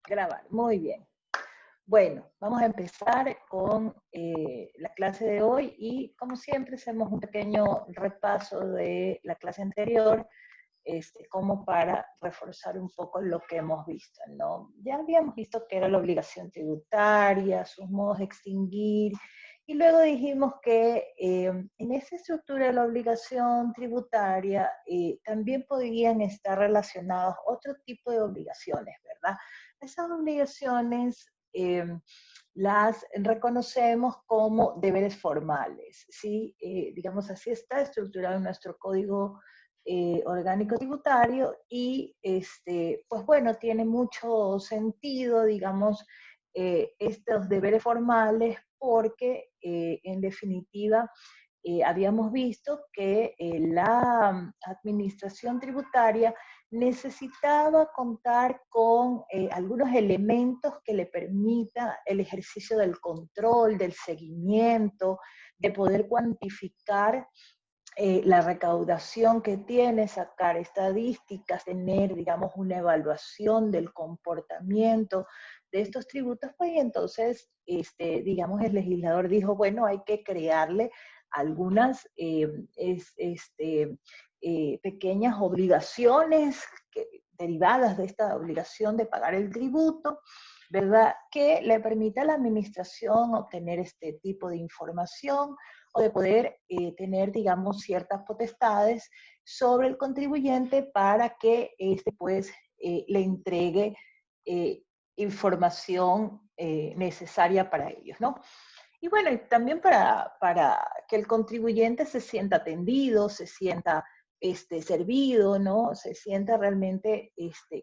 Grabar, muy bien. Bueno, vamos a empezar con la clase de hoy y como siempre hacemos un pequeño repaso de la clase anterior, como para reforzar un poco lo que hemos visto, ¿no? Ya habíamos visto que era la obligación tributaria, sus modos de extinguir, y luego dijimos que en esa estructura de la obligación tributaria también podrían estar relacionados otro tipo de obligaciones, ¿verdad? Esas obligaciones las reconocemos como deberes formales, ¿sí? Digamos, así está estructurado en nuestro código orgánico tributario y, pues bueno, tiene mucho sentido, digamos, estos deberes formales porque, en definitiva, habíamos visto que la administración tributaria necesitaba contar con algunos elementos que le permitan el ejercicio del control, del seguimiento, de poder cuantificar la recaudación que tiene, sacar estadísticas, tener, digamos, una evaluación del comportamiento de estos tributos, pues y entonces, digamos, el legislador dijo, bueno, hay que crearle algunas pequeñas obligaciones derivadas de esta obligación de pagar el tributo, ¿verdad? Que le permita a la administración obtener este tipo de información o de poder tener, digamos, ciertas potestades sobre el contribuyente para que pues, le entregue información necesaria para ellos, ¿no? Y bueno, y también para que el contribuyente se sienta atendido, se sienta servido, ¿no? Se sienta realmente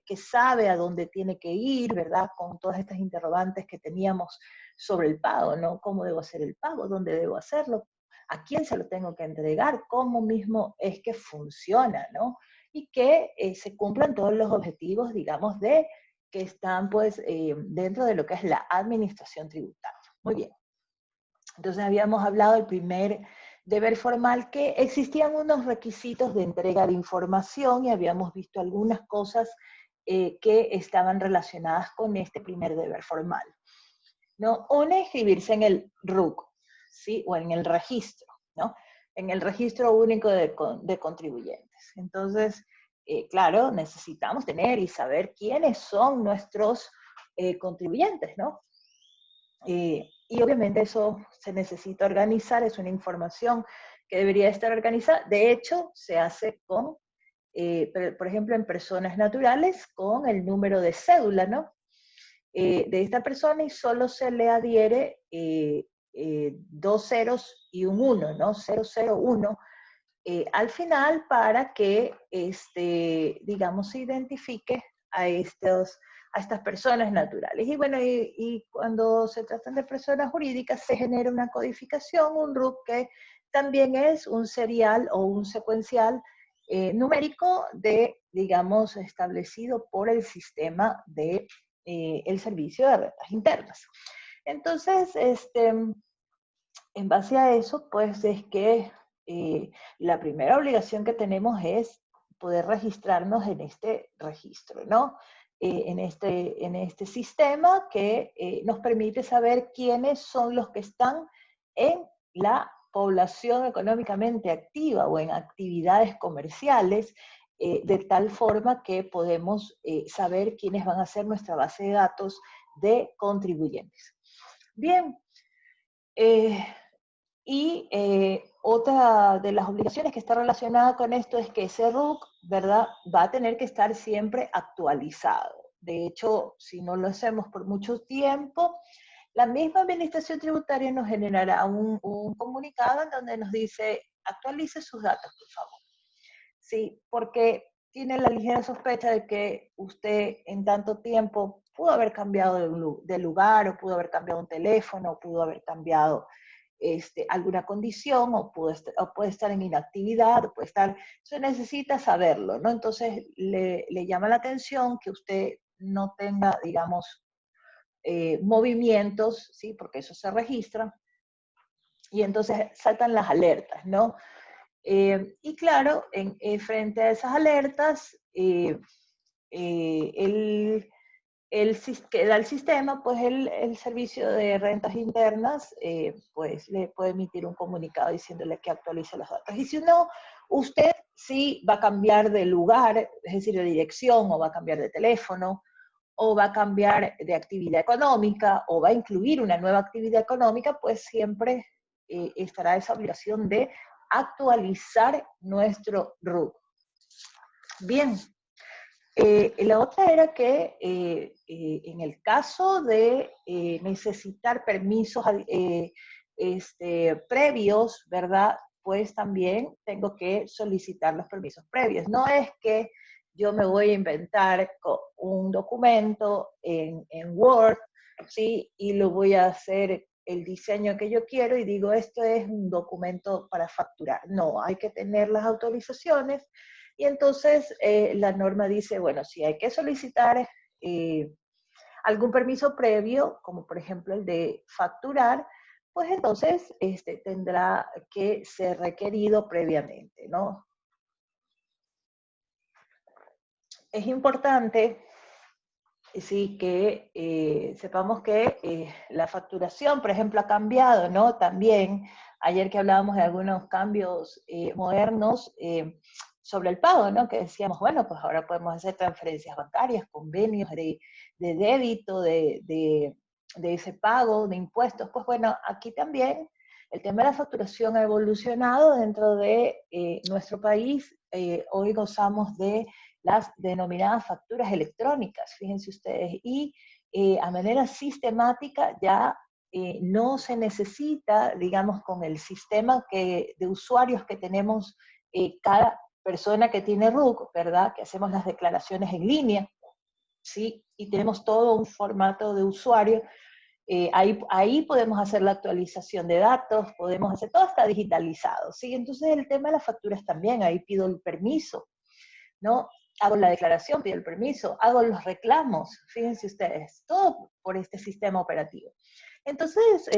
que sabe a dónde tiene que ir, ¿verdad? Con todas estas interrogantes que teníamos sobre el pago, ¿no? ¿Cómo debo hacer el pago? ¿Dónde debo hacerlo? ¿A quién se lo tengo que entregar? ¿Cómo mismo es que funciona, ¿no? Y que se cumplan todos los objetivos, digamos, de que están pues dentro de lo que es la administración tributaria. Muy bien. Entonces habíamos hablado del primer deber formal, que existían unos requisitos de entrega de información y habíamos visto algunas cosas que estaban relacionadas con este primer deber formal, ¿no? Una, inscribirse en el RUC, ¿sí? O en el registro, ¿no? En el registro único de contribuyentes. Entonces, claro, necesitamos tener y saber quiénes son nuestros contribuyentes, ¿no? Y obviamente eso se necesita organizar, es una información que debería estar organizada. De hecho, se hace con, por ejemplo, en personas naturales, con el número de cédula, ¿no? De esta persona y solo se le adhiere dos ceros y un 1, ¿no? 001 al final para que, digamos, se identifique a estas personas naturales. Y bueno, y cuando se tratan de personas jurídicas se genera una codificación, un RUC que también es un serial o un secuencial numérico digamos, establecido por el sistema de el servicio de rentas internas. Entonces, en base a eso, pues es que la primera obligación que tenemos es poder registrarnos en este registro, ¿no? En este sistema que nos permite saber quiénes son los que están en la población económicamente activa o en actividades comerciales, de tal forma que podemos saber quiénes van a ser nuestra base de datos de contribuyentes. Bien, y otra de las obligaciones que está relacionada con esto es que ese RUC, ¿verdad?, va a tener que estar siempre actualizado. De hecho, si no lo hacemos por mucho tiempo, la misma administración tributaria nos generará un comunicado en donde nos dice, actualice sus datos, por favor. Sí, porque tiene la ligera sospecha de que usted en tanto tiempo pudo haber cambiado de lugar, o pudo haber cambiado un teléfono, o pudo haber cambiado alguna condición, o puede estar en inactividad, o puede estar, eso necesita saberlo, ¿no? Entonces le llama la atención que usted no tenga, digamos, movimientos, ¿sí? Porque eso se registra, y entonces saltan las alertas, ¿no? Y claro, frente a esas alertas, él que da el sistema, pues el servicio de rentas internas, pues le puede emitir un comunicado diciéndole que actualice los datos. Y si no, usted sí va a cambiar de lugar, es decir, de dirección, o va a cambiar de teléfono, o va a cambiar de actividad económica, o va a incluir una nueva actividad económica, pues siempre estará esa obligación de actualizar nuestro RUT. Bien. La otra era que en el caso de necesitar permisos previos, ¿verdad? Pues también tengo que solicitar los permisos previos. No es que yo me voy a inventar un documento en Word, ¿sí? Y lo voy a hacer el diseño que yo quiero y digo, esto es un documento para facturar. No, hay que tener las autorizaciones. Y entonces la norma dice, bueno, si hay que solicitar algún permiso previo, como por ejemplo el de facturar, pues entonces tendrá que ser requerido previamente, ¿no? Es importante, sí, que sepamos que la facturación, por ejemplo, ha cambiado, ¿no? También, ayer que hablábamos de algunos cambios modernos sobre el pago, ¿no? Que decíamos, bueno, pues ahora podemos hacer transferencias bancarias, convenios de débito, de ese pago, de impuestos. Pues bueno, aquí también el tema de la facturación ha evolucionado dentro de nuestro país. Hoy gozamos de las denominadas facturas electrónicas, fíjense ustedes, y a manera sistemática ya no se necesita, digamos, con el sistema de usuarios que tenemos cada persona que tiene RUC, ¿verdad? Que hacemos las declaraciones en línea, ¿sí? Y tenemos todo un formato de usuario. Ahí podemos hacer la actualización de datos, podemos hacer, todo está digitalizado, ¿sí? Entonces el tema de las facturas también, ahí pido el permiso, ¿no? Hago la declaración, pido el permiso, hago los reclamos, fíjense ustedes, todo por este sistema operativo. Entonces,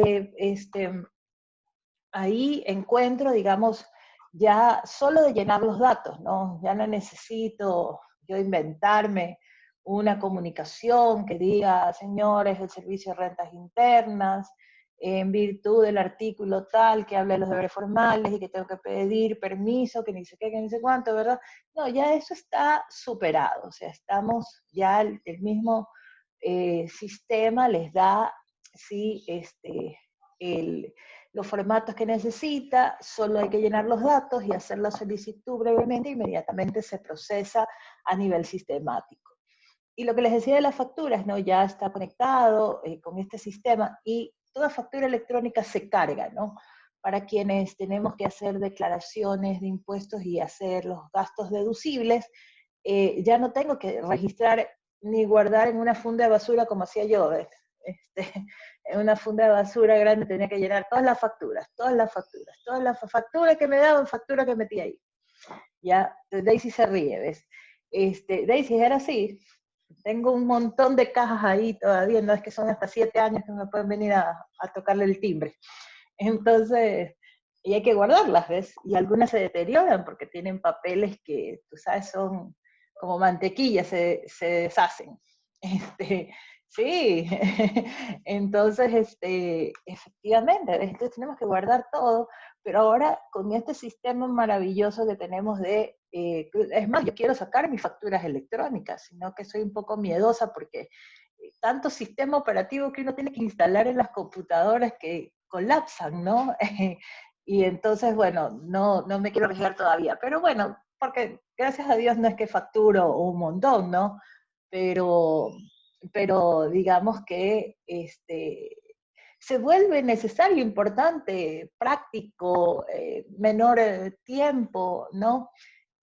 ahí encuentro, digamos, ya solo de llenar los datos, ¿no? Ya no necesito yo inventarme una comunicación que diga, señores, el servicio de rentas internas, en virtud del artículo tal que habla de los deberes formales y que tengo que pedir permiso, que ni sé qué, que ni sé cuánto, ¿verdad? No, ya eso está superado, o sea, estamos ya el mismo sistema les da, sí, los formatos que necesita, solo hay que llenar los datos y hacer la solicitud brevemente, inmediatamente se procesa a nivel sistemático. Y lo que les decía de las facturas, ¿no? Ya está conectado con este sistema y toda factura electrónica se carga, ¿no? Para quienes tenemos que hacer declaraciones de impuestos y hacer los gastos deducibles, ya no tengo que registrar ni guardar en una funda de basura como hacía yo, ¿ves? En una funda de basura grande tenía que llenar todas las facturas, todas las facturas que me daban, factura que metí ahí. Ya, Daisy se ríe, ¿ves? Daisy, era así. Tengo un montón de cajas ahí todavía, no es que son hasta 7 años que me pueden venir a tocarle el timbre. Entonces, y hay que guardarlas, ¿ves? Y algunas se deterioran porque tienen papeles que, tú sabes, son como mantequilla, se deshacen. Sí, entonces, efectivamente, entonces tenemos que guardar todo, pero ahora con este sistema maravilloso que tenemos es más, yo quiero sacar mis facturas electrónicas, sino que soy un poco miedosa porque tanto sistema operativo que uno tiene que instalar en las computadoras que colapsan, ¿no? Y entonces, bueno, no me quiero arriesgar todavía, pero bueno, porque gracias a Dios no es que facturo un montón, ¿no? Pero, pero digamos que se vuelve necesario, importante, práctico, menor tiempo, ¿no?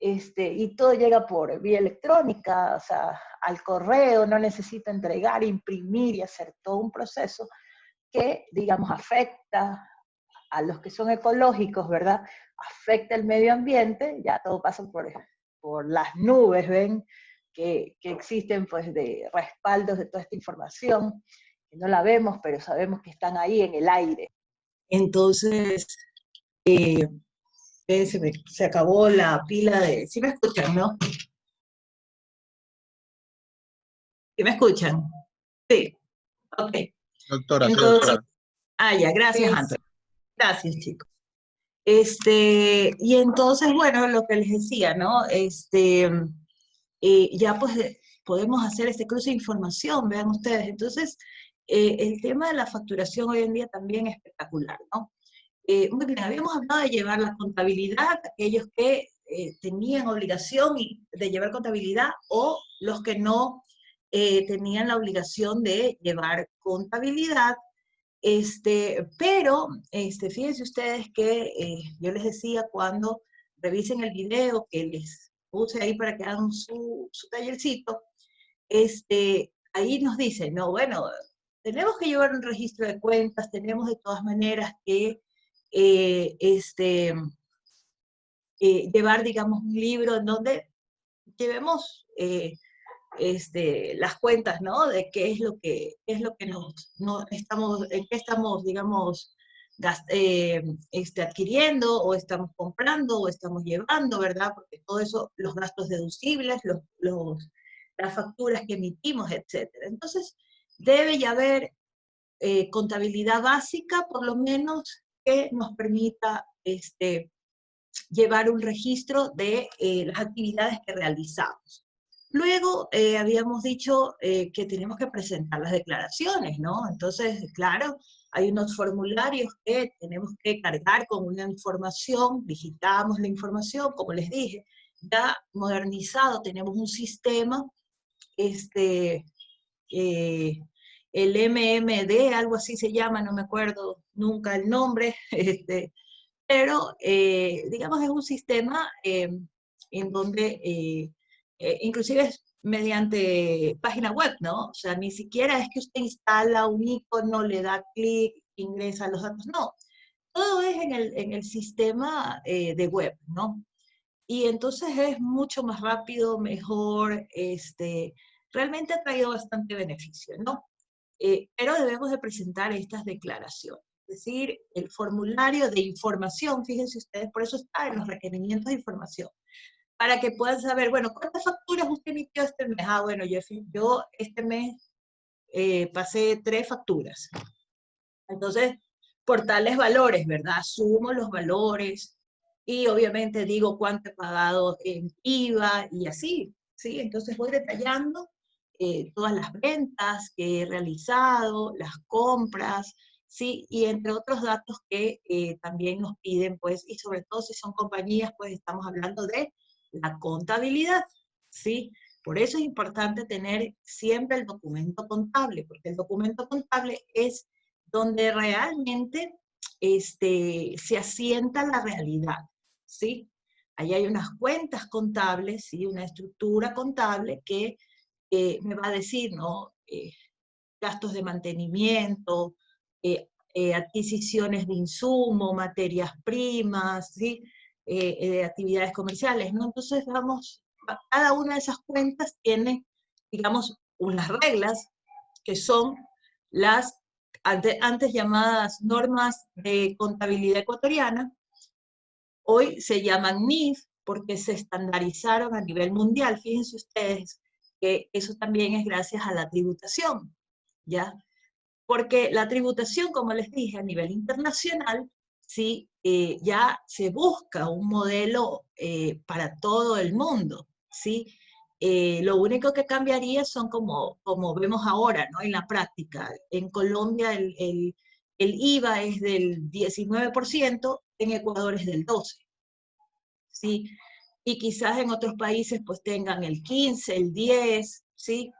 Y todo llega por vía electrónica, o sea, al correo, no necesito entregar, imprimir y hacer todo un proceso que, digamos, afecta a los que son ecológicos, ¿verdad? Afecta el medio ambiente, ya todo pasa por las nubes, ¿ven? Que existen, pues, de respaldos de toda esta información, que no la vemos, pero sabemos que están ahí en el aire. Entonces, se acabó la pila de... ¿Sí me escuchan, no? ¿Sí me escuchan? Sí, ok. Doctora, sí, Entonces, doctora. ya, gracias, Es, Antonio. Gracias, chicos. Y entonces, bueno, lo que les decía, ¿no? Ya pues podemos hacer este cruce de información, vean ustedes. Entonces, el tema de la facturación hoy en día también es espectacular, ¿no? Muy bien, habíamos hablado de llevar la contabilidad, aquellos que tenían obligación de llevar contabilidad o los que no tenían la obligación de llevar contabilidad. Fíjense ustedes que yo les decía cuando revisen el video que les puse ahí para que hagan su tallercito, ahí nos dice, no, bueno, tenemos que llevar un registro de cuentas, tenemos de todas maneras que eh, este, llevar, digamos, un libro en donde llevemos las cuentas, ¿no? De qué es lo que no estamos, en qué estamos, digamos, adquiriendo, o estamos comprando, o estamos llevando, ¿verdad? Porque todo eso, los gastos deducibles, las facturas que emitimos, etcétera. Entonces, debe ya haber contabilidad básica, por lo menos, que nos permita llevar un registro de las actividades que realizamos. Luego habíamos dicho que tenemos que presentar las declaraciones, ¿no? Entonces, claro, hay unos formularios que tenemos que cargar con una información, digitamos la información, como les dije, ya modernizado, tenemos un sistema, este, eh, el MMD, algo así se llama, no me acuerdo nunca el nombre, pero digamos es un sistema en donde inclusive es mediante página web, ¿no? O sea, ni siquiera es que usted instala un icono, le da clic, ingresa los datos, no. Todo es en el sistema de web, ¿no? Y entonces es mucho más rápido, mejor, realmente ha traído bastante beneficio, ¿no? Pero debemos de presentar estas declaraciones. Es decir, el formulario de información, fíjense ustedes, por eso está en los requerimientos de información, para que puedan saber, bueno, ¿cuántas facturas usted emitió este mes? Bueno, yo este mes pasé 3 facturas. Entonces, por tales valores, ¿verdad? Sumo los valores y obviamente digo cuánto he pagado en IVA y así, ¿sí? Entonces voy detallando todas las ventas que he realizado, las compras, ¿sí? Y entre otros datos que también nos piden, pues, y sobre todo si son compañías, pues estamos hablando de la contabilidad, ¿sí? Por eso es importante tener siempre el documento contable, porque el documento contable es donde realmente se asienta la realidad, ¿sí? Ahí hay unas cuentas contables, ¿sí? Una estructura contable que me va a decir, ¿no? Gastos de mantenimiento, adquisiciones de insumo, materias primas, ¿sí? Actividades comerciales, ¿no? Entonces, vamos, cada una de esas cuentas tiene, digamos, unas reglas que son las antes llamadas normas de contabilidad ecuatoriana, hoy se llaman NIF porque se estandarizaron a nivel mundial. Fíjense ustedes que eso también es gracias a la tributación, ¿ya? Porque la tributación, como les dije, a nivel internacional, sí, ya se busca un modelo para todo el mundo, ¿sí? Lo único que cambiaría son como vemos ahora, ¿no? En la práctica. En Colombia el IVA es del 19%, en Ecuador es del 12%, ¿sí? Y quizás en otros países pues tengan el 15, el 10, ¿sí?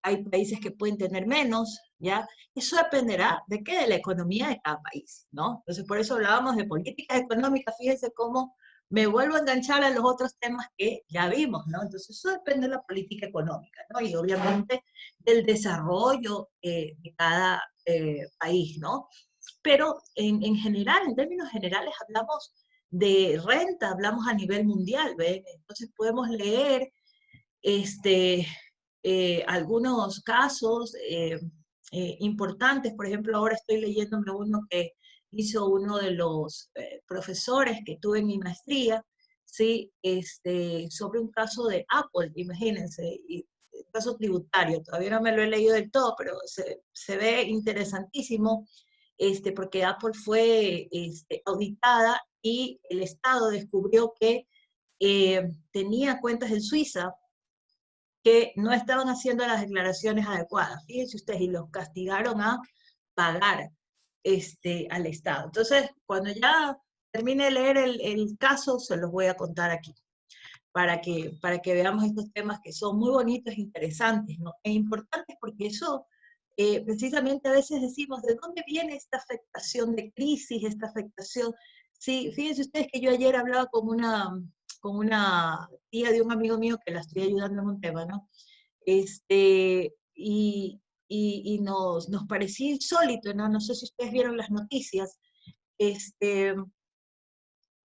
Hay países que pueden tener menos, ¿ya? Eso dependerá de qué, de la economía de cada país, ¿no? Entonces, por eso hablábamos de políticas económicas, fíjense cómo me vuelvo a enganchar a los otros temas que ya vimos, ¿no? Entonces, eso depende de la política económica, ¿no? Y obviamente del desarrollo de cada país, ¿no? Pero en general, en términos generales, hablamos de renta, hablamos a nivel mundial, ¿ven? Entonces podemos leer algunos casos importantes. Por ejemplo, ahora estoy leyéndome uno que hizo uno de los profesores que tuve en mi maestría, ¿sí? Sobre un caso de Apple, imagínense, y caso tributario. Todavía no me lo he leído del todo, pero se ve interesantísimo, porque Apple fue auditada y el Estado descubrió que tenía cuentas en Suiza que no estaban haciendo las declaraciones adecuadas. Fíjense ustedes, y los castigaron a pagar al Estado. Entonces, cuando ya termine de leer el caso, se los voy a contar aquí, para que veamos estos temas que son muy bonitos e interesantes, ¿no? E importantes porque eso, precisamente a veces decimos, ¿de dónde viene esta afectación de crisis, esta afectación? Sí, fíjense ustedes que yo ayer hablaba con una tía de un amigo mío que la estoy ayudando en un tema, ¿no? Y nos parecía insólito, ¿no? No sé si ustedes vieron las noticias,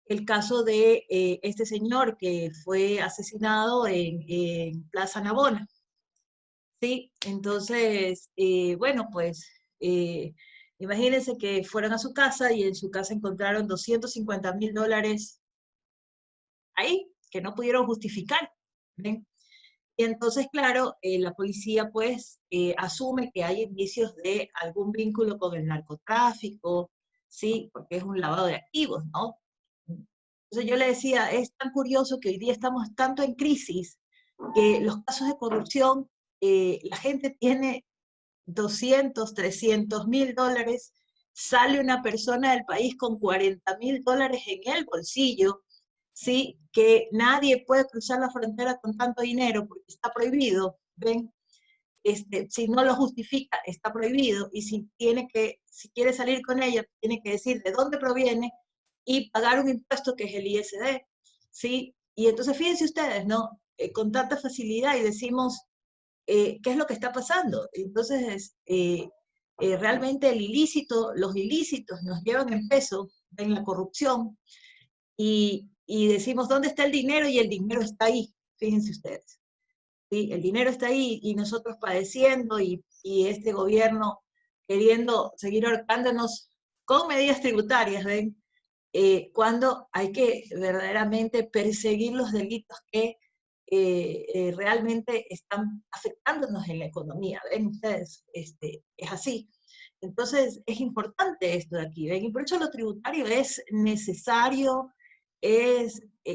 el caso de este señor que fue asesinado en Plaza Navona, ¿sí? Entonces, bueno, pues, imagínense que fueron a su casa y en su casa encontraron $250,000 ahí, que no pudieron justificar, ¿ven? Y entonces, claro, la policía pues asume que hay indicios de algún vínculo con el narcotráfico, ¿sí? Porque es un lavado de activos, ¿no? Entonces yo le decía, es tan curioso que hoy día estamos tanto en crisis que los casos de corrupción, la gente tiene 200, $300,000, sale una persona del país con $40,000 en el bolsillo, ¿sí? Que nadie puede cruzar la frontera con tanto dinero porque está prohibido, ¿ven? Si no lo justifica, está prohibido, y si quiere salir con ella, tiene que decir de dónde proviene y pagar un impuesto que es el ISD, ¿sí? Y entonces fíjense ustedes, ¿no? Con tanta facilidad y decimos, ¿qué es lo que está pasando? Entonces, realmente los ilícitos nos llevan en peso en la corrupción y decimos, ¿dónde está el dinero? Y el dinero está ahí, fíjense ustedes. ¿Sí? El dinero está ahí y nosotros padeciendo y este gobierno queriendo seguir ahorcándonos con medidas tributarias, ¿ven? Cuando hay que verdaderamente perseguir los delitos que realmente están afectándonos en la economía, ¿ven ustedes? Es así. Entonces, es importante esto de aquí, ¿ven? Y por eso lo tributario es necesario,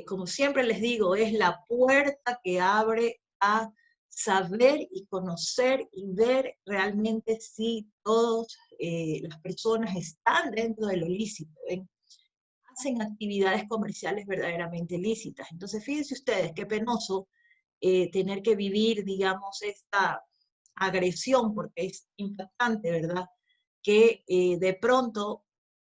como siempre les digo, es la puerta que abre a saber y conocer y ver realmente si todas las personas están dentro de lo lícito, ¿ven? Hacen actividades comerciales verdaderamente lícitas. Entonces, fíjense ustedes, qué penoso tener que vivir, digamos, esta agresión, porque es impactante, ¿verdad? Que de pronto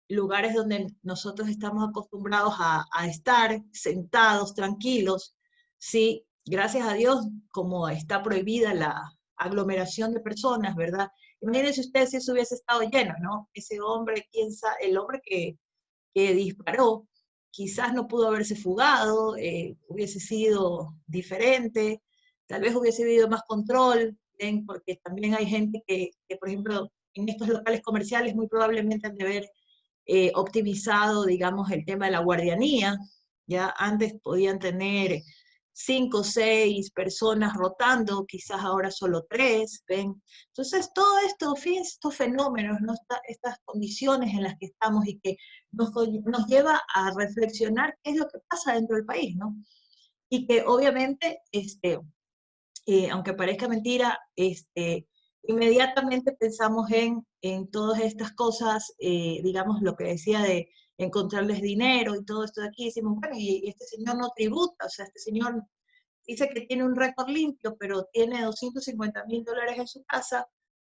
lugares donde nosotros estamos acostumbrados a estar sentados, tranquilos, sí, gracias a Dios, como está prohibida la aglomeración de personas, ¿verdad? Imagínense ustedes si eso hubiese estado lleno, ¿no? Ese hombre, el hombre que disparó, quizás no pudo haberse fugado, hubiese sido diferente, tal vez hubiese habido más control, ¿ven? Porque también hay gente que, por ejemplo, en estos locales comerciales muy probablemente han de haber optimizado, digamos, el tema de la guardianía, ya antes podían tener 5 o 6 personas rotando, quizás ahora solo 3, ¿ven? Entonces, todo esto, fíjense, estos fenómenos, ¿no? Estas condiciones en las que estamos y que nos lleva a reflexionar qué es lo que pasa dentro del país, ¿no? Y que obviamente, aunque parezca mentira, inmediatamente pensamos en todas estas cosas, digamos, lo que decía de encontrarles dinero y todo esto de aquí, decimos, bueno, y este señor no tributa, o sea, este señor dice que tiene un récord limpio, pero tiene $250,000 en su casa.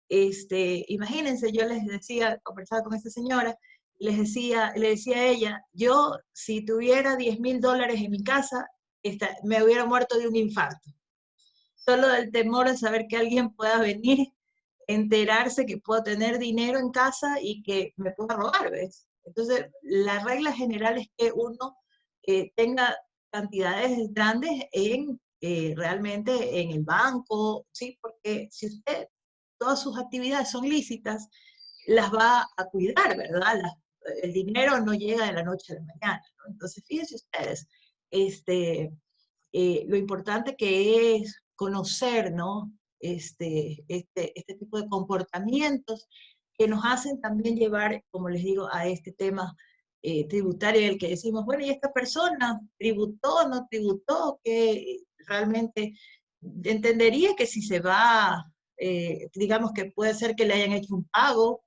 Imagínense, yo les decía, conversaba con esta señora, le decía a ella, yo si tuviera $10,000 en mi casa, me hubiera muerto de un infarto. Solo del temor de saber que alguien pueda venir, enterarse que puedo tener dinero en casa y que me pueda robar, ¿ves? Entonces, la regla general es que uno tenga cantidades grandes realmente en el banco, ¿sí? Porque si todas sus actividades son lícitas, las va a cuidar, ¿verdad? El dinero no llega de la noche a la mañana, ¿no? Entonces, fíjense ustedes, lo importante que es conocer, ¿no? este tipo de comportamientos que nos hacen también llevar, como les digo, a este tema tributario, en el que decimos, bueno, ¿y esta persona tributó, no tributó? Que realmente entendería que si se va, digamos que puede ser que le hayan hecho un pago,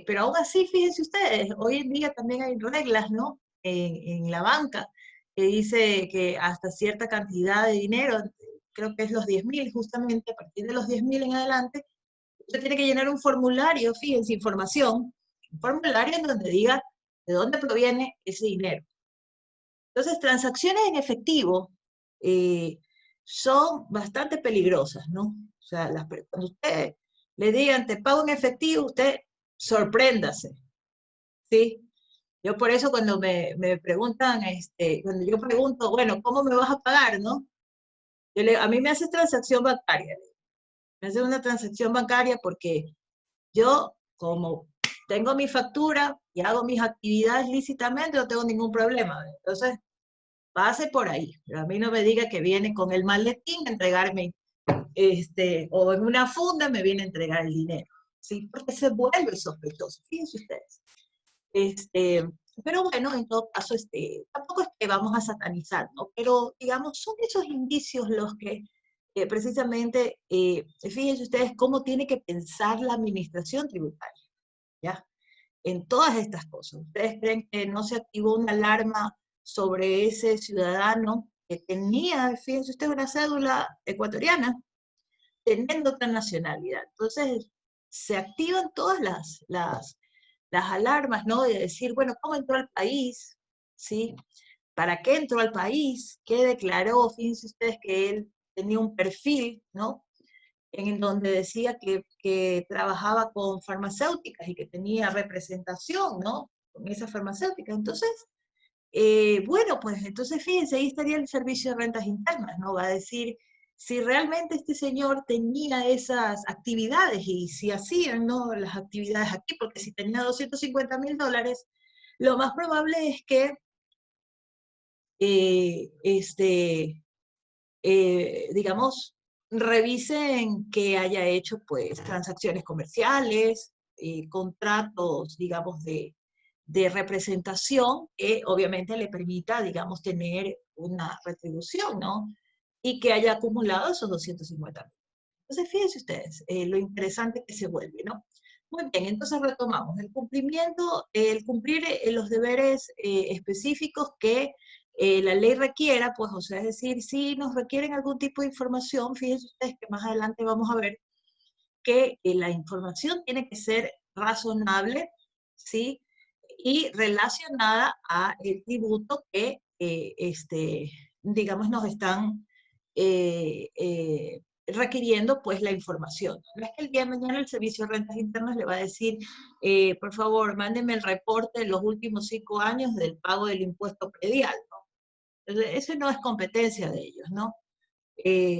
pero aún así, fíjense ustedes, hoy en día también hay reglas, ¿no? En la banca, que dice que hasta cierta cantidad de dinero, creo que es los 10.000 justamente, a partir de los 10.000 en adelante, usted tiene que llenar un formulario, fíjense, información, un formulario en donde diga de dónde proviene ese dinero. Entonces, transacciones en efectivo eh, son bastante peligrosas, ¿no? O sea, cuando usted le digan, te pago en efectivo, usted sorpréndase, ¿sí? Yo por eso cuando me preguntan, cuando yo pregunto, bueno, ¿cómo me vas a pagar, no? A mí me haces transacción bancaria. Me haces una transacción bancaria porque yo, como tengo mi factura y hago mis actividades lícitamente, no tengo ningún problema. Entonces, pase por ahí. Pero a mí no me diga que viene con el maletín a entregarme, o en una funda me viene a entregar el dinero. ¿Sí? Porque se vuelve sospechoso. Fíjense ustedes. Pero bueno, en todo caso, tampoco es que vamos a satanizar, ¿no? Pero, digamos, son esos indicios los que precisamente, fíjense ustedes cómo tiene que pensar la administración tributaria, ¿ya? En todas estas cosas. ¿Ustedes creen que no se activó una alarma sobre ese ciudadano que tenía, fíjense ustedes, una cédula ecuatoriana, teniendo otra nacionalidad? Entonces, se activan todas las alarmas, ¿no? De decir, bueno, ¿cómo entró al país? ¿Sí? ¿Para qué entró al país? ¿Qué declaró? Fíjense ustedes que él tenía un perfil, ¿no? En donde decía que trabajaba con farmacéuticas y que tenía representación, ¿no? Con esas farmacéuticas. Entonces, bueno, pues entonces fíjense, ahí estaría el servicio de rentas internas, ¿no? Va a decir si realmente este señor tenía esas actividades y si hacían, ¿no? Las actividades aquí, porque si tenía $250.000, lo más probable es que eh, este, digamos, revisen que haya hecho pues transacciones comerciales, contratos, digamos, de representación que obviamente le permita, digamos, tener una retribución, ¿no? Y que haya acumulado esos 250.000. Entonces, fíjense ustedes, lo interesante que se vuelve, ¿no? Muy bien, entonces retomamos. El cumplir los deberes específicos que la ley requiera, pues, o sea, es decir, si nos requieren algún tipo de información, fíjense ustedes que más adelante vamos a ver que la información tiene que ser razonable, ¿sí? Y relacionada a el tributo que, digamos, nos están requiriendo pues la información. No es que el día de mañana el Servicio de Rentas Internas le va a decir, por favor, mándenme el reporte de los últimos 5 años del pago del impuesto predial, ¿no? Eso no es competencia de ellos, ¿no?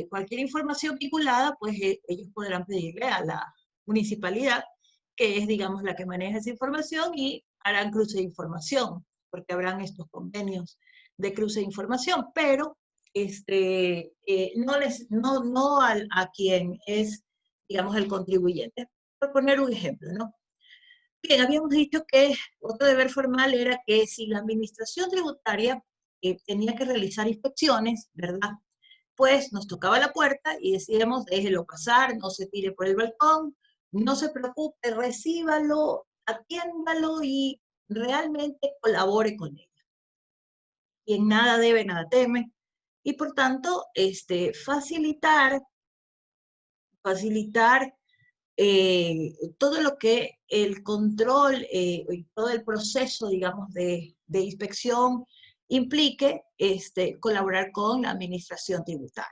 Cualquier información vinculada, pues ellos podrán pedirle a la municipalidad, que es, digamos, la que maneja esa información, y harán cruce de información, porque habrán estos convenios de cruce de información, pero no a quien es, digamos, el contribuyente. Por poner un ejemplo, ¿no? Bien, habíamos dicho que otro deber formal era que si la administración tributaria tenía que realizar inspecciones, ¿verdad? Pues nos tocaba la puerta y decíamos, déjelo pasar, no se tire por el balcón, no se preocupe, recíbalo, atiéndalo y realmente colabore con ella. Quien nada debe, nada teme. Y por tanto, facilitar todo lo que el control y todo el proceso, digamos, de inspección implique, colaborar con la administración tributaria.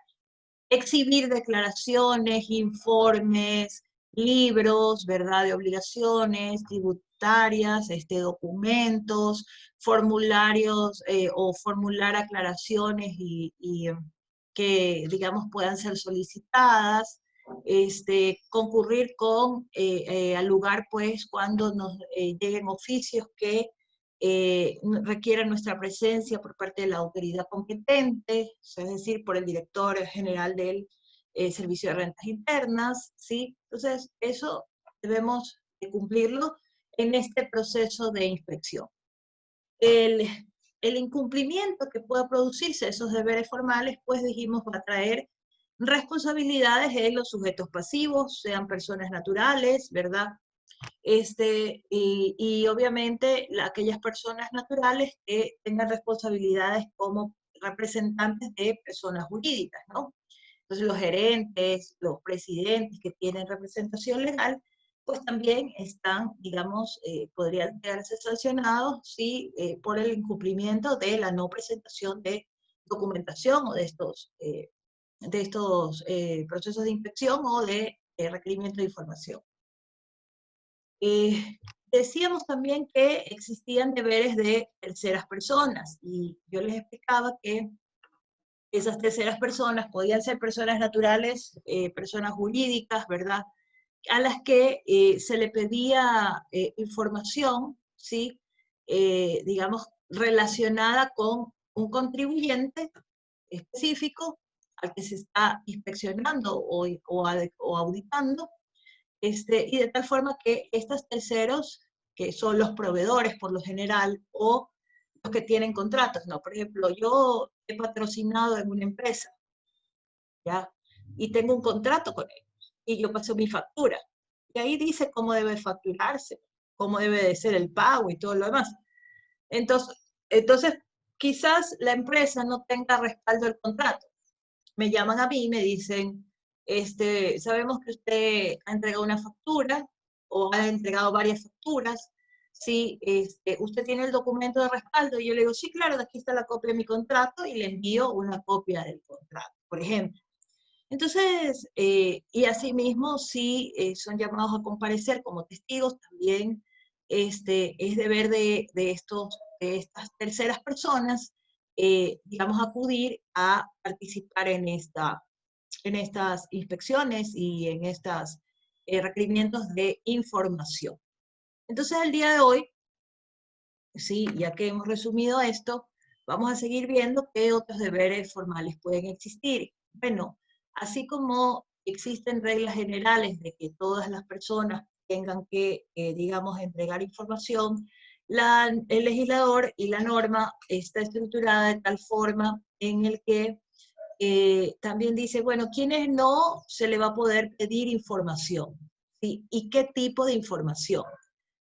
Exhibir declaraciones, informes, libros, ¿verdad?, de obligaciones tributarias, documentos, formularios o formular aclaraciones que, digamos, puedan ser solicitadas, concurrir al lugar, pues, cuando nos lleguen oficios que requiera nuestra presencia por parte de la autoridad competente, es decir, por el director general del servicio de rentas internas, ¿sí? Entonces, eso debemos de cumplirlo en este proceso de inspección. El incumplimiento que pueda producirse de esos deberes formales, pues dijimos, va a traer responsabilidades en los sujetos pasivos, sean personas naturales, ¿verdad? Y obviamente aquellas personas naturales que tengan responsabilidades como representantes de personas jurídicas, ¿no? Entonces los gerentes, los presidentes que tienen representación legal, pues también están, digamos, podrían quedarse sancionados ¿sí? Por el incumplimiento de la no presentación de documentación o de estos procesos de inspección o de requerimiento de información. Decíamos también que existían deberes de terceras personas y yo les explicaba que esas terceras personas podían ser personas naturales, personas jurídicas, ¿verdad? A las que se le pedía información, ¿sí? Digamos, relacionada con un contribuyente específico al que se está inspeccionando o auditando, y de tal forma que estos terceros, que son los proveedores por lo general, o los que tienen contratos, ¿no? Por ejemplo, yo he patrocinado en una empresa, ¿ya? Y tengo un contrato con ellos, y yo paso mi factura, y ahí dice cómo debe facturarse, cómo debe de ser el pago y todo lo demás. Entonces quizás la empresa no tenga respaldo del contrato. Me llaman a mí y me dicen, sabemos que usted ha entregado una factura o ha entregado varias facturas, sí, usted tiene el documento de respaldo, y yo le digo, sí, claro, aquí está la copia de mi contrato, y le envío una copia del contrato, por ejemplo. Entonces, y asimismo, si son llamados a comparecer como testigos, también es deber de estas terceras personas, digamos, acudir a participar en estas inspecciones y en estos requerimientos de información. Entonces, el día de hoy, sí, ya que hemos resumido esto, vamos a seguir viendo qué otros deberes formales pueden existir. Bueno, así como existen reglas generales de que todas las personas tengan que, digamos, entregar información, el legislador y la norma está estructurada de tal forma en el que también dice, bueno, ¿quiénes no se le va a poder pedir información? ¿Sí? ¿Y qué tipo de información?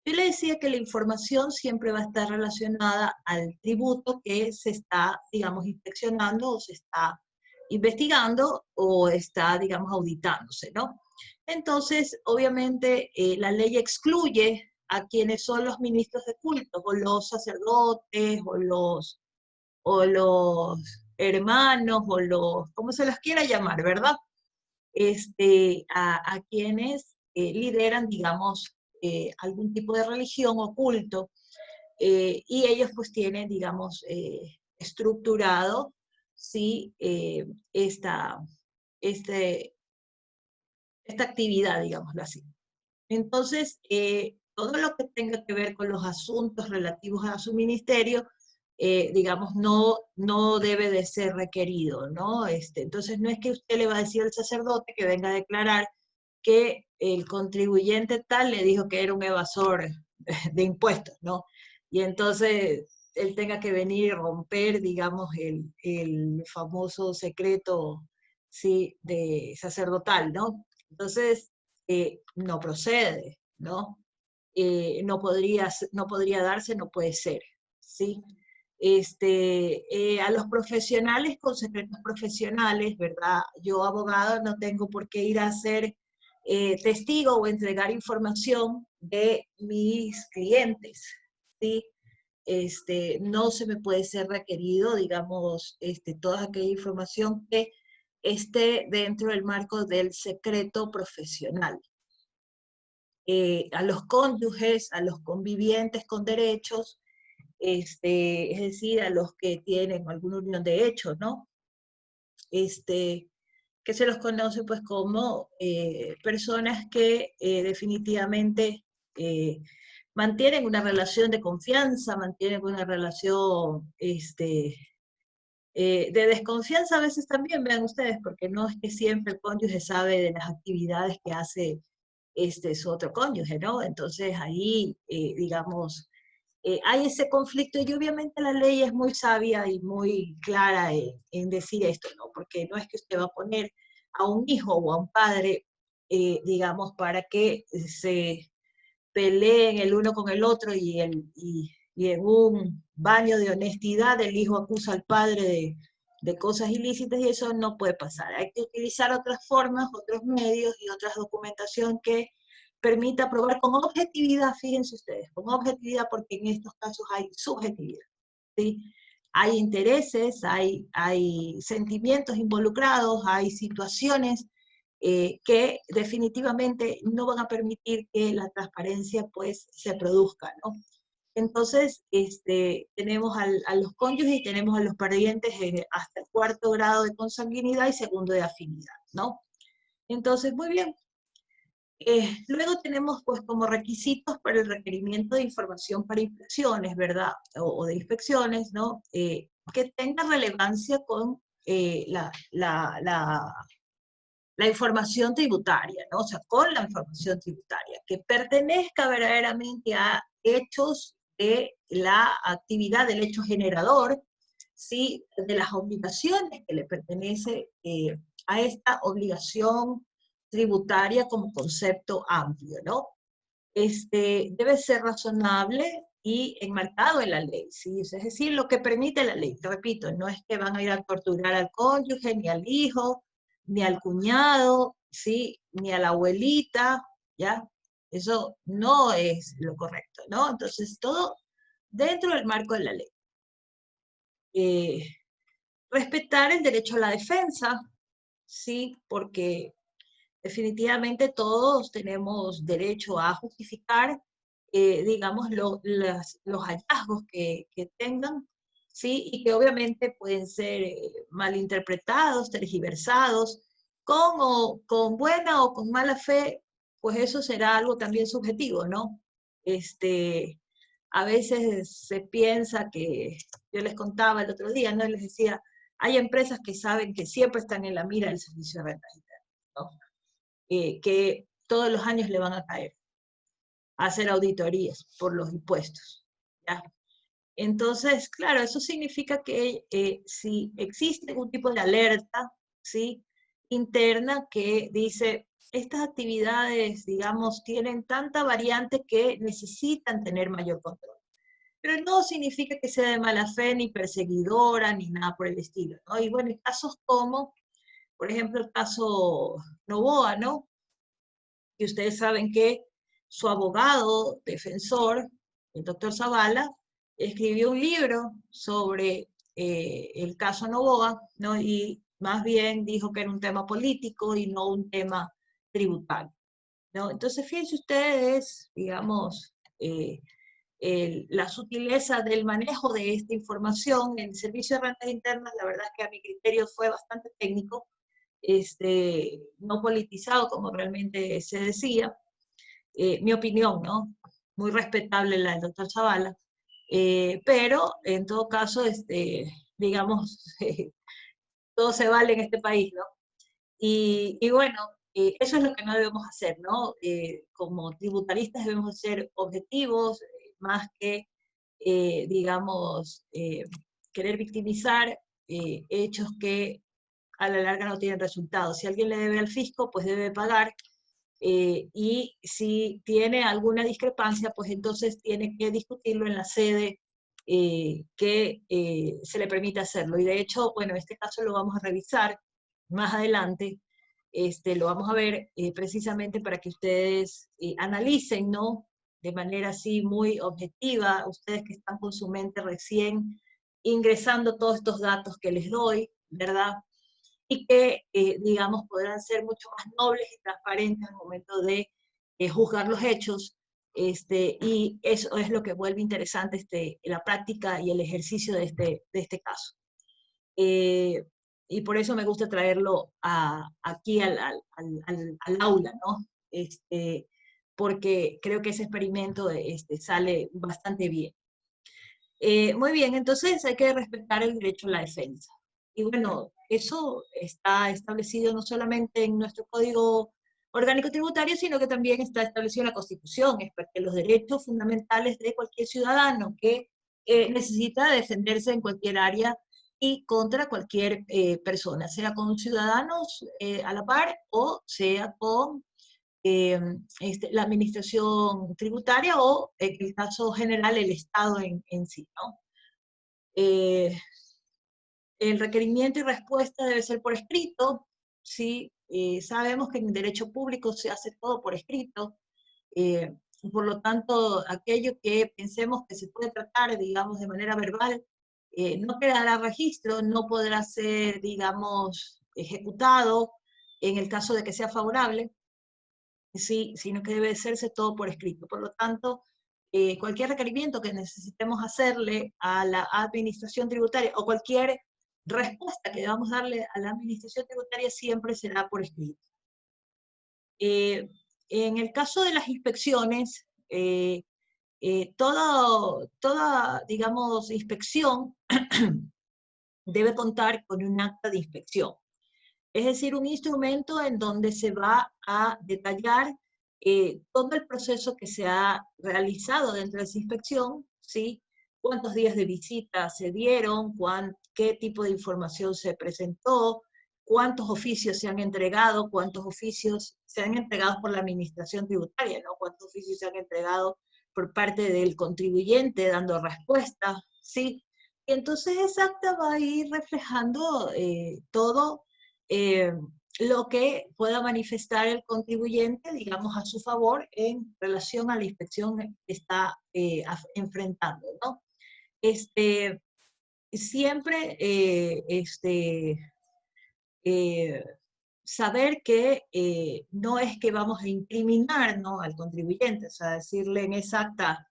Yo le decía que la información siempre va a estar relacionada al tributo que se está, digamos, inspeccionando o se está investigando o está, digamos, auditándose, ¿no? Entonces, obviamente, la ley excluye a quienes son los ministros de culto, o los sacerdotes, o los hermanos, o los, como se los quiera llamar, ¿verdad? A quienes lideran, digamos, algún tipo de religión o culto, y ellos pues tienen, digamos, estructurado, ¿sí? esta, este, esta actividad, digámoslo así. Entonces, todo lo que tenga que ver con los asuntos relativos a su ministerio, digamos, no debe de ser requerido, ¿no? Entonces, no es que usted le va a decir al sacerdote que venga a declarar que el contribuyente tal le dijo que era un evasor de impuestos, ¿no? Y entonces él tenga que venir y romper, digamos, el famoso secreto, sí, de sacerdotal, ¿no? Entonces, no procede, ¿no? No podría darse, no puede ser, ¿sí? A los profesionales con secretos profesionales, ¿verdad? Yo, abogado, no tengo por qué ir a ser testigo o entregar información de mis clientes, ¿sí? No se me puede ser requerido, digamos, toda aquella información que esté dentro del marco del secreto profesional. A los cónyuges, a los convivientes con derechos, es decir, a los que tienen alguna unión de hecho, ¿no? Que se los conoce pues como personas que definitivamente mantienen una relación de confianza, mantienen una relación de desconfianza a veces también, vean ustedes, porque no es que siempre el cónyuge sabe de las actividades que hace su otro cónyuge, ¿no? Entonces ahí, digamos, hay ese conflicto y obviamente la ley es muy sabia y muy clara en decir esto, ¿no? Porque no es que usted va a poner a un hijo o a un padre, digamos, para que se peleen el uno con el otro y en un baño de honestidad el hijo acusa al padre de cosas ilícitas y eso no puede pasar. Hay que utilizar otras formas, otros medios y otra documentación que permita probar con objetividad, fíjense ustedes, con objetividad porque en estos casos hay subjetividad, ¿sí? Hay intereses, hay sentimientos involucrados, hay situaciones que definitivamente no van a permitir que la transparencia pues se produzca, ¿no? Entonces, tenemos a los cónyuges y tenemos a los parientes hasta el 4º grado de consanguinidad y 2º de afinidad, ¿no? Entonces, muy bien. Luego tenemos pues como requisitos para el requerimiento de información para inspecciones, ¿verdad? O de inspecciones, ¿no? Que tenga relevancia con la información tributaria, ¿no? O sea, con la información tributaria, que pertenezca verdaderamente a hechos de la actividad del hecho generador, ¿sí? De las obligaciones que le pertenece a esta obligación tributaria como concepto amplio, ¿no? Debe ser razonable y enmarcado en la ley, ¿sí? Es decir, lo que permite la ley, te repito, no es que van a ir a torturar al cónyuge, ni al hijo, ni al cuñado, ¿sí? Ni a la abuelita, ¿ya? Eso no es lo correcto, ¿no? Entonces, todo dentro del marco de la ley. Respetar el derecho a la defensa, ¿sí? Porque definitivamente todos tenemos derecho a justificar, digamos, los hallazgos que tengan, ¿sí? Y que obviamente pueden ser malinterpretados, tergiversados, con buena o con mala fe, pues eso será algo también subjetivo, ¿no? A veces se piensa que, yo les contaba el otro día, ¿no? Les decía, hay empresas que saben que siempre están en la mira del servicio de rentas internas, ¿no? Que todos los años le van a caer a hacer auditorías por los impuestos, ¿ya? Entonces, claro, eso significa que si existe algún tipo de alerta, ¿sí? Interna que dice, estas actividades, digamos, tienen tanta variante que necesitan tener mayor control. Pero no significa que sea de mala fe, ni perseguidora, ni nada por el estilo, ¿no? Y bueno, en casos como, por ejemplo, el caso Noboa, ¿no? Que ustedes saben que su abogado defensor, el doctor Zavala, escribió un libro sobre el caso Noboa, ¿no? Y más bien dijo que era un tema político y no un tema tributario, ¿no? Entonces, fíjense ustedes, digamos, la sutileza del manejo de esta información en el Servicio de Rentas Internas, la verdad es que a mi criterio fue bastante técnico, no politizado como realmente se decía, mi opinión, ¿no? Muy respetable la del doctor Zavala, pero en todo caso, digamos, todo se vale en este país, ¿no? Y bueno, eso es lo que no debemos hacer, ¿no? Como tributaristas debemos ser objetivos, más que, digamos, querer victimizar hechos que a la larga no tienen resultados. Si alguien le debe al fisco, pues debe pagar, y si tiene alguna discrepancia, pues entonces tiene que discutirlo en la sede que se le permite hacerlo. Y de hecho, bueno, este caso lo vamos a revisar más adelante, lo vamos a ver precisamente para que ustedes analicen, ¿no? De manera así muy objetiva, ustedes que están con su mente recién ingresando todos estos datos que les doy, ¿verdad? Y que, digamos, podrán ser mucho más nobles y transparentes al momento de juzgar los hechos, y eso es lo que vuelve interesante la práctica y el ejercicio de este caso. Y por eso me gusta traerlo aquí al aula, ¿no? Porque creo que ese experimento sale bastante bien. Muy bien, entonces hay que respetar el derecho a la defensa. Y bueno, eso está establecido no solamente en nuestro Código Orgánico Tributario, sino que también está establecido en la Constitución, es porque los derechos fundamentales de cualquier ciudadano que necesita defenderse en cualquier área y contra cualquier persona, sea con ciudadanos a la par o sea con la administración tributaria o, en el caso general, el Estado en sí, ¿no? Eh, el requerimiento y respuesta debe ser por escrito, ¿sí? Sabemos que en derecho público se hace todo por escrito, eh, por lo tanto, aquello que pensemos que se puede tratar, digamos, de manera verbal, no quedará registro, no podrá ser, digamos, ejecutado en el caso de que sea favorable, sí, sino que debe hacerse todo por escrito. Por lo tanto, cualquier requerimiento que necesitemos hacerle a la administración tributaria o cualquier respuesta que debamos darle a la administración tributaria siempre será por escrito. En el caso de las inspecciones, toda, digamos, inspección debe contar con un acta de inspección. Es decir, un instrumento en donde se va a detallar todo el proceso que se ha realizado dentro de esa inspección, ¿sí? Cuántos días de visita se dieron, qué tipo de información se presentó, cuántos oficios se han entregado, cuántos oficios se han entregado por la administración tributaria, ¿no? Cuántos oficios se han entregado por parte del contribuyente dando respuesta, ¿sí? Y entonces esa acta va a ir reflejando todo eh, lo que pueda manifestar el contribuyente, digamos, a su favor en relación a la inspección que está enfrentando, ¿no? Siempre eh, saber que no es que vamos a incriminar, ¿no?, al contribuyente, o sea, decirle en esa acta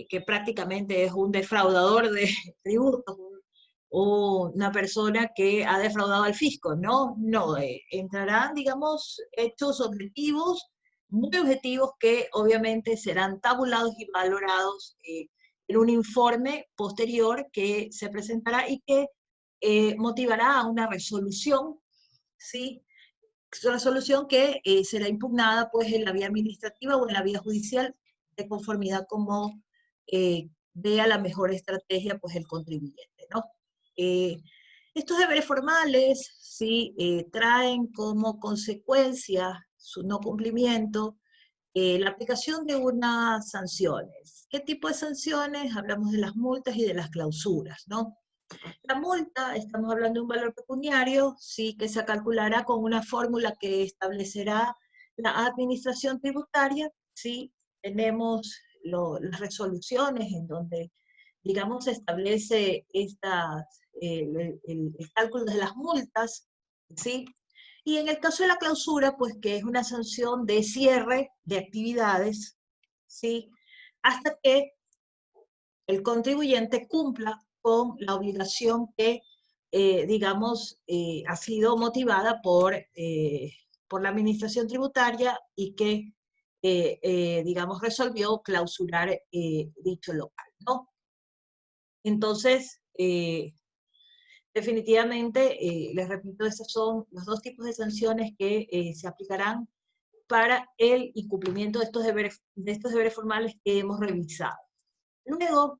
que prácticamente es un defraudador de tributos, o una persona que ha defraudado al fisco, ¿no? No, entrarán, digamos, hechos objetivos, muy objetivos que obviamente serán tabulados y valorados en un informe posterior que se presentará y que motivará a una resolución, ¿sí? Resolución que será impugnada pues en la vía administrativa o en la vía judicial de conformidad como vea la mejor estrategia pues el contribuyente, ¿no? Eh, Estos deberes formales sí traen como consecuencia su no cumplimiento la aplicación de unas sanciones. ¿Qué tipo de sanciones? Hablamos de las multas y de las clausuras, ¿no? La multa, estamos hablando de un valor pecuniario, sí, que se calculará con una fórmula que establecerá la administración tributaria, sí, tenemos las resoluciones en donde, digamos, se establece el cálculo de las multas, sí, y en el caso de la clausura, pues que es una sanción de cierre de actividades, sí, hasta que el contribuyente cumpla con la obligación que, digamos, ha sido motivada por la administración tributaria y que, digamos, resolvió clausurar dicho local, ¿no? Entonces, definitivamente, les repito, esos son los dos tipos de sanciones que se aplicarán para el incumplimiento de estos deberes formales que hemos revisado. Luego,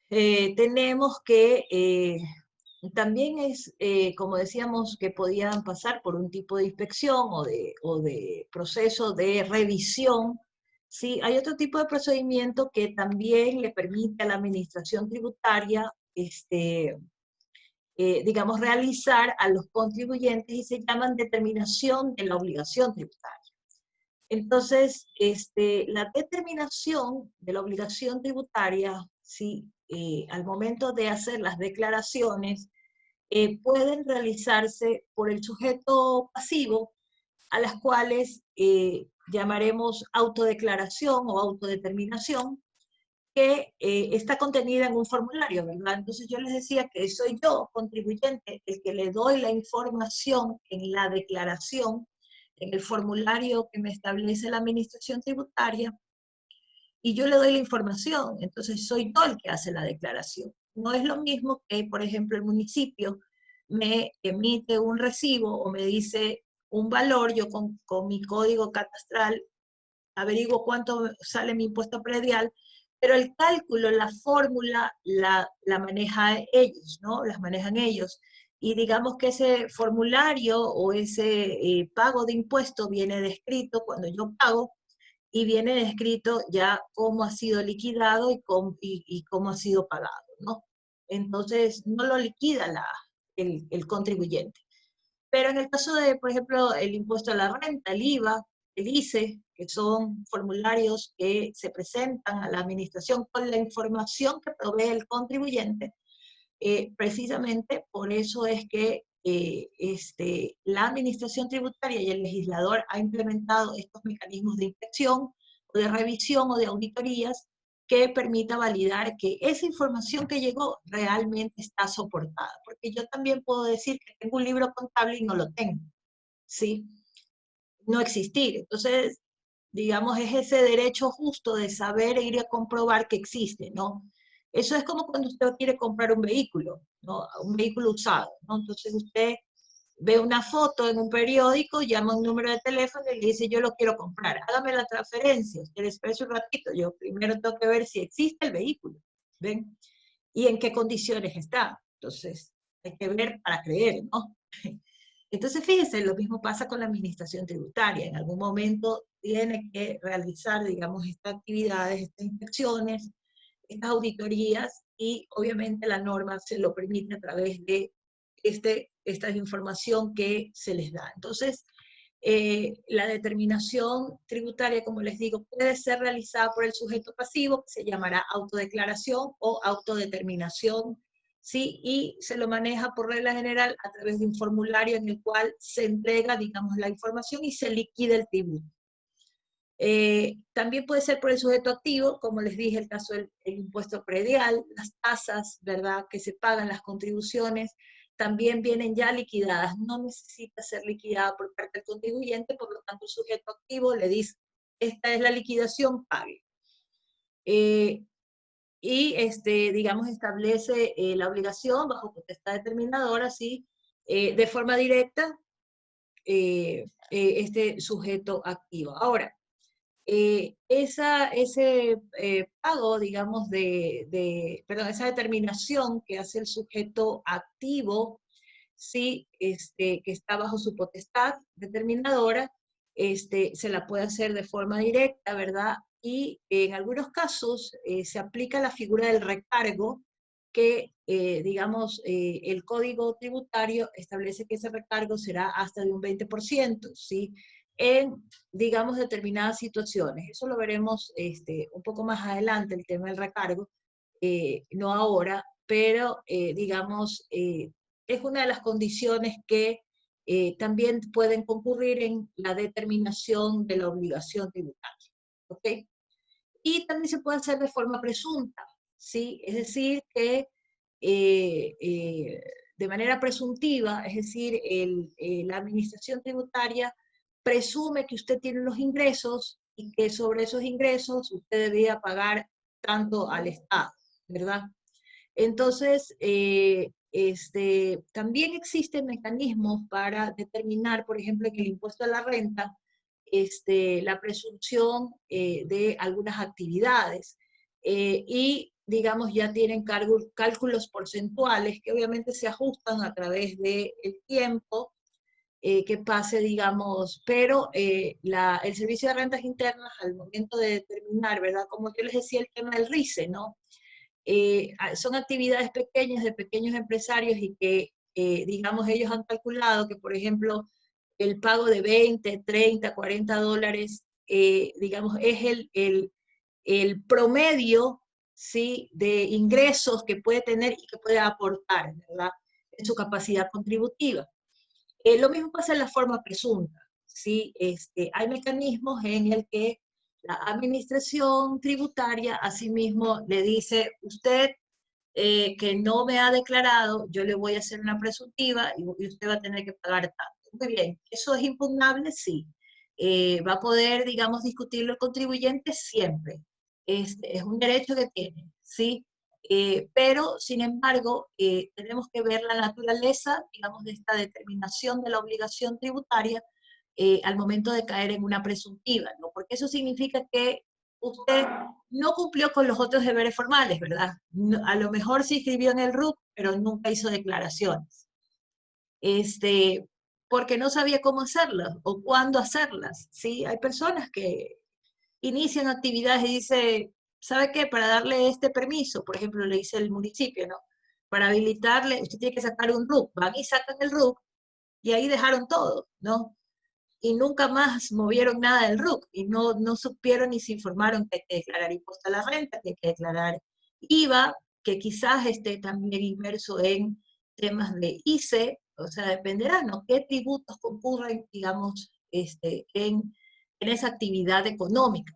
tenemos que también es, como decíamos, que podían pasar por un tipo de inspección o de proceso de revisión. Sí, hay otro tipo de procedimiento que también le permite a la administración tributaria, digamos, realizar a los contribuyentes y se llaman determinación de la obligación tributaria. Entonces, la determinación de la obligación tributaria, ¿sí? Al momento de hacer las declaraciones, pueden realizarse por el sujeto pasivo, a las cuales llamaremos autodeclaración o autodeterminación, que está contenida en un formulario, ¿verdad? Entonces yo les decía que soy yo, contribuyente, el que le doy la información en la declaración, en el formulario que me establece la administración tributaria, y yo le doy la información, entonces soy yo el que hace la declaración. no es lo mismo que, por ejemplo, el municipio me emite un recibo o me dice un valor, yo con mi código catastral averiguo cuánto sale mi impuesto predial, pero el cálculo, la fórmula, la maneja ellos, ¿no? Las manejan ellos. Y digamos que ese formulario o ese pago de impuesto viene descrito cuando yo pago, y viene descrito ya cómo ha sido liquidado y cómo ha sido pagado, ¿no? Entonces, no lo liquida el contribuyente. Pero en el caso de, por ejemplo, el impuesto a la renta, el IVA, el ICE, que son formularios que se presentan a la administración con la información que provee el contribuyente, precisamente por eso es que la administración tributaria y el legislador ha implementado estos mecanismos de inspección, o de revisión o de auditorías que permita validar que esa información que llegó realmente está soportada. Porque yo también puedo decir que tengo un libro contable y no lo tengo, ¿sí? No existir. Entonces, digamos, es ese derecho justo de saber e ir a comprobar que existe, ¿no? Eso es como cuando usted quiere comprar un vehículo, ¿no? Un vehículo usado, ¿no? Entonces usted ve una foto en un periódico, llama un número de teléfono y le dice, yo lo quiero comprar, hágame la transferencia, usted espera un ratito, yo primero tengo que ver si existe el vehículo, ¿ven? Y en qué condiciones está. Entonces, hay que ver para creer, ¿no? Entonces, fíjense, lo mismo pasa con la administración tributaria. En algún momento tiene que realizar, digamos, estas actividades, estas inspecciones, estas auditorías, y obviamente la norma se lo permite a través de esta información que se les da. Entonces, la determinación tributaria, como les digo, puede ser realizada por el sujeto pasivo, que se llamará autodeclaración o autodeterminación, ¿sí? Y se lo maneja por regla general a través de un formulario en el cual se entrega, digamos, la información y se liquida el tributo. También puede ser por el sujeto activo, como les dije, el caso del impuesto predial, las tasas, ¿verdad?, que se pagan, las contribuciones, también vienen ya liquidadas, no necesita ser liquidada por parte del contribuyente, por lo tanto el sujeto activo le dice, esta es la liquidación, pague. Digamos, establece la obligación bajo potestad determinadora, ¿sí?, de forma directa, este sujeto activo. Ahora, ese pago, digamos, perdón, esa determinación que hace el sujeto activo, sí, que está bajo su potestad determinadora, se la puede hacer de forma directa, ¿verdad? Y en algunos casos se aplica la figura del recargo, que, digamos, el Código Tributario establece que ese recargo será hasta de un 20%, ¿sí? En, digamos, determinadas situaciones. Eso lo veremos un poco más adelante, el tema del recargo, no ahora, pero, digamos, es una de las condiciones que también pueden concurrir en la determinación de la obligación tributaria, ¿ok? Y también se puede hacer de forma presunta, ¿sí? Es decir, que de manera presuntiva, es decir, la administración tributaria presume que usted tiene los ingresos y que sobre esos ingresos usted debería pagar tanto al Estado, ¿verdad? Entonces, también existen mecanismos para determinar, por ejemplo, en el impuesto a la renta, la presunción de algunas actividades. Y, digamos, ya tienen cálculos porcentuales que obviamente se ajustan a través del tiempo que pase, digamos, pero el Servicio de Rentas Internas, al momento de determinar, ¿verdad? Como yo les decía, el tema del RICE, ¿no? Son actividades pequeñas de pequeños empresarios y que, digamos, ellos han calculado que, por ejemplo, el pago de 20, 30, 40 dólares, digamos, es el promedio, ¿sí?, de ingresos que puede tener y que puede aportar, ¿verdad?, en su capacidad contributiva. Lo mismo pasa en la forma presunta, ¿sí? Hay mecanismos en el que la administración tributaria asimismo le dice, usted que no me ha declarado, yo le voy a hacer una presuntiva y usted va a tener que pagar tanto. Muy bien, ¿eso es impugnable? Sí. ¿Va a poder, digamos, discutirlo el contribuyente? Siempre. Es un derecho que tiene, ¿sí? pero, sin embargo, tenemos que ver la naturaleza, digamos, de esta determinación de la obligación tributaria al momento de caer en una presuntiva, ¿no? Porque eso significa que usted no cumplió con los otros deberes formales, ¿verdad? No, a lo mejor se inscribió en el RUC, pero nunca hizo declaraciones. Porque no sabía cómo hacerlas o cuándo hacerlas, ¿sí? Hay personas que inician actividades y dicen, ¿sabe qué? Para darle este permiso, por ejemplo, le dice el municipio, ¿no? Para habilitarle, usted tiene que sacar un RUC, van y sacan el RUC, y ahí dejaron todo, ¿no? Y nunca más movieron nada del RUC, y no supieron ni se informaron que hay que declarar impuesto a la renta, que hay que declarar IVA, que quizás esté también inmerso en temas de ICE, o sea, dependerá, ¿no? ¿Qué tributos concurren, digamos, en esa actividad económica?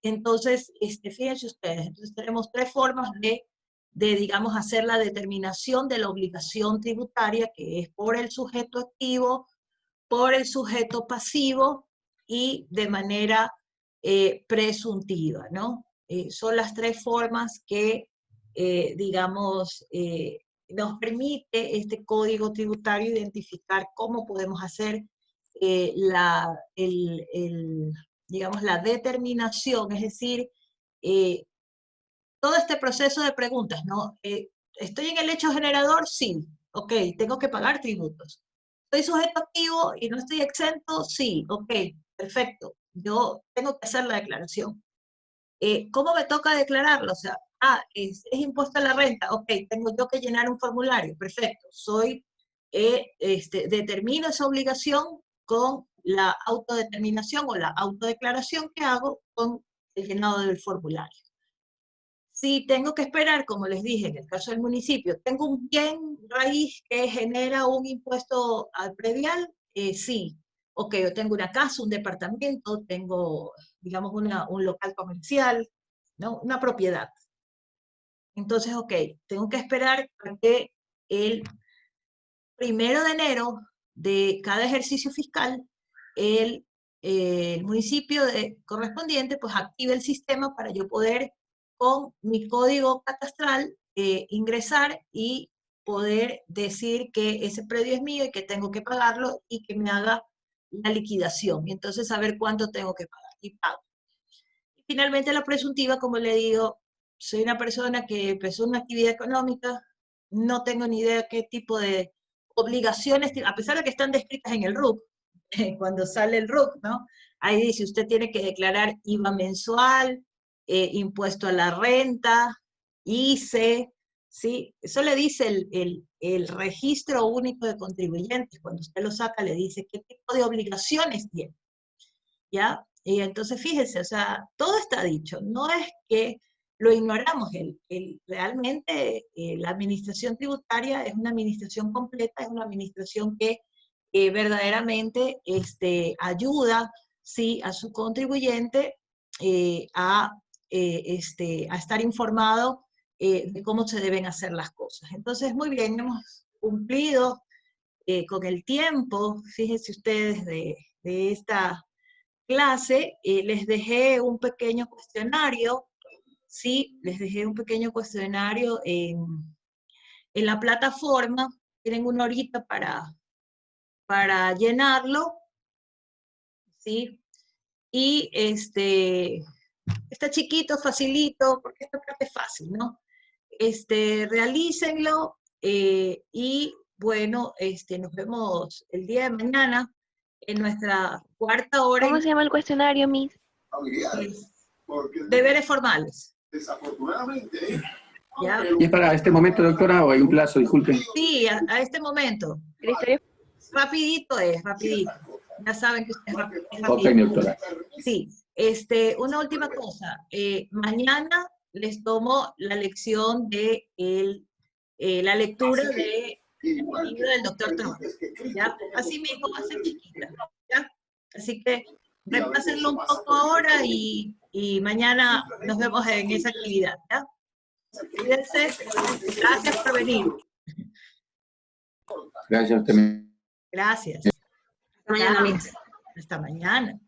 Entonces, fíjense ustedes, entonces tenemos tres formas de, digamos, hacer la determinación de la obligación tributaria, que es por el sujeto activo, por el sujeto pasivo y de manera presuntiva, ¿no? Son las tres formas que, digamos, nos permite este código tributario identificar cómo podemos hacer digamos, la determinación, es decir, todo este proceso de preguntas, ¿no? ¿Estoy en el hecho generador? Sí. Ok, tengo que pagar tributos. ¿Estoy sujeto activo y no estoy exento? Sí. Ok, perfecto. Yo tengo que hacer la declaración. ¿Cómo me toca declararlo? O sea, es impuesto a la renta. Ok, tengo yo que llenar un formulario. Perfecto. Determino esa obligación con la autodeterminación o la autodeclaración que hago con el llenado del formulario. Si tengo que esperar, como les dije, en el caso del municipio, ¿tengo un bien raíz que genera un impuesto al predial? Sí. Ok, yo tengo una casa, un departamento, tengo, digamos, un local comercial, ¿no? Una propiedad. Entonces, ok, tengo que esperar a que el 1 de enero de cada ejercicio fiscal, el municipio correspondiente pues active el sistema para yo poder con mi código catastral ingresar y poder decir que ese predio es mío y que tengo que pagarlo y que me haga la liquidación. Y entonces saber cuánto tengo que pagar y pago. Y finalmente la presuntiva, como le digo, soy una persona que empezó una actividad económica, no tengo ni idea qué tipo de obligaciones, a pesar de que están descritas en el RUC, cuando sale el RUC, ¿no? Ahí dice, usted tiene que declarar IVA mensual, impuesto a la renta, ICE, ¿sí? Eso le dice el registro único de contribuyentes, cuando usted lo saca le dice qué tipo de obligaciones tiene, ¿ya? Y entonces fíjese, o sea, todo está dicho, no es que lo ignoramos, realmente la administración tributaria es una administración completa, es una administración que verdaderamente ayuda, sí, a su contribuyente a estar informado de cómo se deben hacer las cosas. Entonces, muy bien, hemos cumplido con el tiempo, fíjense ustedes, de esta clase. Les dejé un pequeño cuestionario, sí, les dejé un pequeño cuestionario en la plataforma, tienen una horita para llenarlo, ¿sí? Y está chiquito, facilito, porque esta parte es fácil, ¿no? Realícenlo y bueno, nos vemos el día de mañana en nuestra cuarta hora. ¿Cómo se llama el cuestionario, Miss? Deberes formales. Desafortunadamente. ¿Ya? ¿Y es para este momento, doctora, o hay un plazo? Disculpe. Sí, a este momento. Rapidito es, rapidito. Ya saben que usted es rapidito. Ok, doctora. Sí, una última cosa. Mañana les tomo la lección de la lectura del libro del doctor Trump. ¿Ya? Así mismo va a ser chiquita. ¿Ya? Así que repásenlo un poco ahora y mañana nos vemos en esa actividad. ¿Ya? Cuídense. Gracias por venir. Gracias a usted. Gracias. Hasta mañana, Miss. Hasta mañana.